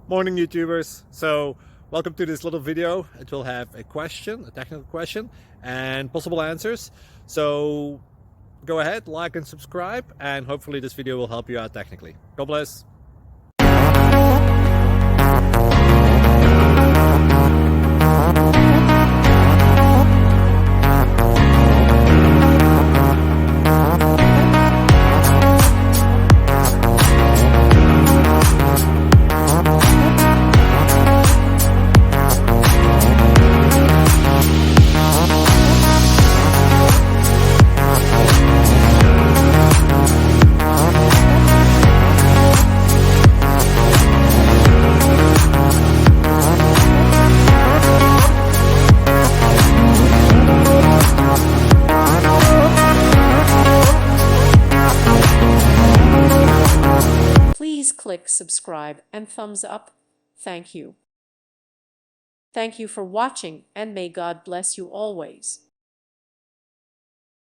Morning YouTubers. So welcome to this little video. It will have a question, a technical question, and possible answers. So go ahead, like and subscribe, and hopefully this video will help you out technically. God bless. Please click subscribe and thumbs up. Thank you. Thank you for watching, and may God bless you always.